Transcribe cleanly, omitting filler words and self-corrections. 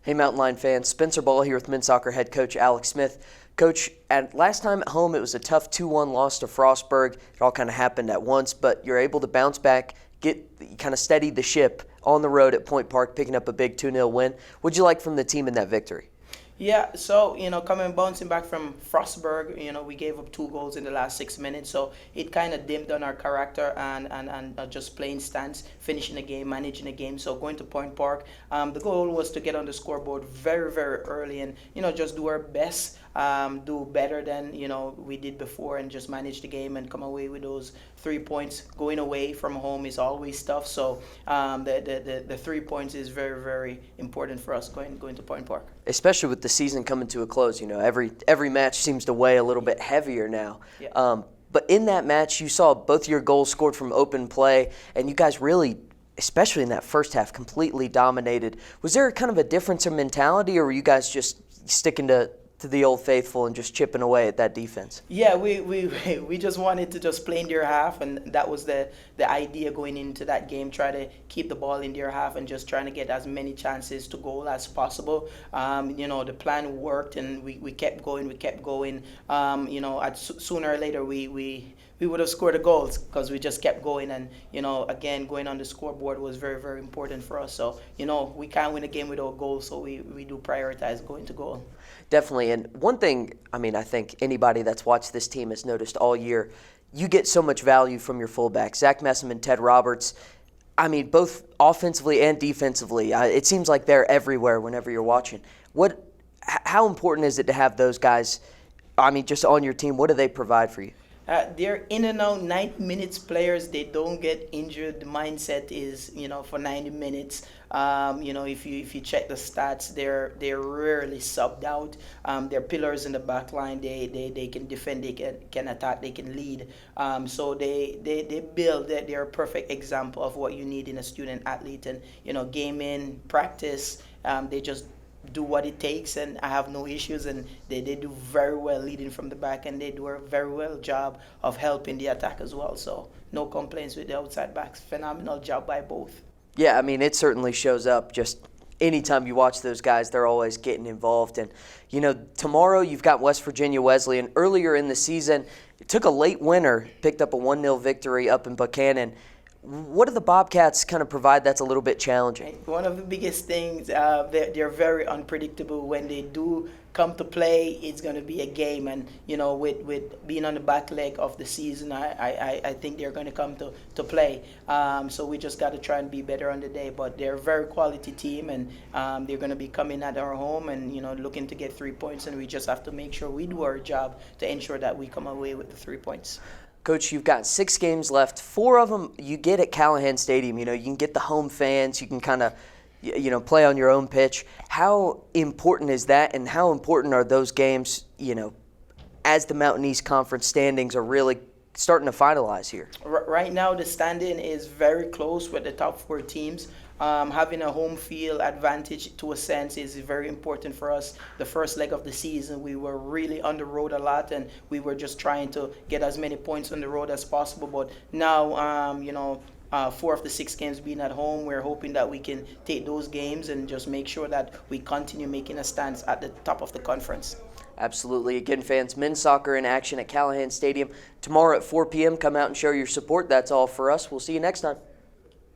Hey, Mountain Lion fans, Spencer Ball here with men's soccer head coach Alex Smith. Coach, at last time at home, it was a tough 2-1 loss to Frostburg. It all kind of happened at once, but you're able to bounce back, kind of steady the ship on the road at Point Park, picking up a big 2-0 win. What'd you like from the team in that victory? Yeah, so, bouncing back from Frostburg, we gave up 2 goals in the last 6 minutes, so it kind of dimmed on our character and just playing stance, finishing the game, managing the game. So going to Point Park, the goal was to get on the scoreboard very, very early and, just do our best, do better than, we did before and just manage the game and come away with those 3 points. Going away from home is always tough, so the 3 points is very, very important for us going to Point Park. Especially with the season coming to a close, every match seems to weigh a little bit heavier now. Yeah. But in that match, you saw both your goals scored from open play, and you guys really, especially in that first half, completely dominated. Was there kind of a difference in mentality, or were you guys just sticking to the old faithful and just chipping away at that defense? Yeah, we just wanted to just play in their half, and that was the idea going into that game. Try to keep the ball in their half and just trying to get as many chances to goal as possible. The plan worked, and we kept going. Sooner or later we would have scored the goals because we just kept going, and again, going on the scoreboard was very, very important for us. So we can't win a game without goals, so we do prioritize going to goal. Definitely. And one thing, I think anybody that's watched this team has noticed all year, you get so much value from your fullbacks. Zach Messam and Ted Roberts, both offensively and defensively. It seems like they're everywhere whenever you're watching. How important is it to have those guys, just on your team? What do they provide for you? They're in and out 90 minutes players. They don't get injured. The mindset is, for 90 minutes. If you check the stats, they're rarely subbed out. They're pillars in the back line. They can defend, they can attack, they can lead. So they build that. They're a perfect example of what you need in a student athlete. And game in, practice, they just do what it takes, and I have no issues, and they do very well leading from the back, and they do a very well job of helping the attack as well. So no complaints with the outside backs. Phenomenal job by both. Yeah, it certainly shows up. Just anytime you watch those guys, they're always getting involved. And tomorrow you've got West Virginia Wesleyan. Earlier in the season, it took a late winner, picked up a 1-0 victory up in Buchanan. What do the Bobcats kind of provide that's a little bit challenging? One of the biggest things, they're very unpredictable. When they do come to play, it's going to be a game. And, with being on the back leg of the season, I think they're going to come to play. So we just got to try and be better on the day. But they're a very quality team, and they're going to be coming at our home and, looking to get 3 points. And we just have to make sure we do our job to ensure that we come away with the 3 points. Coach, you've got 6 games left. 4 of them you get at Callahan Stadium. You can get the home fans. You can kind of, play on your own pitch. How important is that, and how important are those games, as the Mountain East Conference standings are really starting to finalize here? Right now, the standing is very close with the top 4 teams. Having a home field advantage, to a sense, is very important for us. The first leg of the season, we were really on the road a lot, and we were just trying to get as many points on the road as possible. But now, 4 of the 6 games being at home, we're hoping that we can take those games and just make sure that we continue making a stance at the top of the conference. Absolutely. Again, fans, men's soccer in action at Callahan Stadium tomorrow at 4 p.m. Come out and show your support. That's all for us. We'll see you next time.